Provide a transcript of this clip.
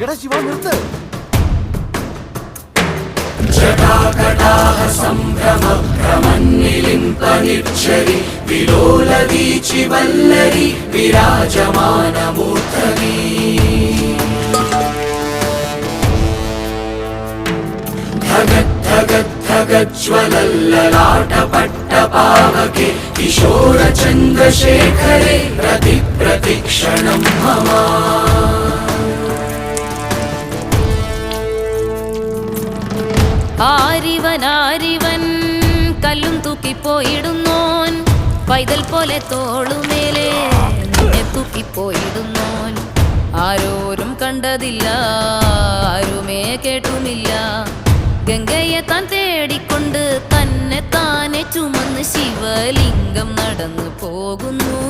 എടാ ശിവ നിർത്ത്. ജടാകടാഹ സംഭ്രമഭ്രമന്നിലിംപനിർച്ചരി വിലോലവീചി വല്ലരി വിരാജമാനമൂർധനീ ധഗദ്ധഗദ്ധഗജ്വലല്ലലാटपट्टपावके किशोरचन्द्रशेखरे प्रतिक्षणं मम ആരിവൻ കല്ലും തൂക്കിപ്പോയിടുന്നോൻ പൈതൽ പോലെ തോളുമേലെ നിന്നെ തൂക്കിപ്പോയിടുന്നോൻ ആരോരും കണ്ടതില്ല ആരുമേ കേട്ടുമില്ല ഗംഗയെ താൻ തേടിക്കൊണ്ട് തന്നെ താനെ ചുമന്ന് ശിവലിംഗം നടന്നു പോകുന്നു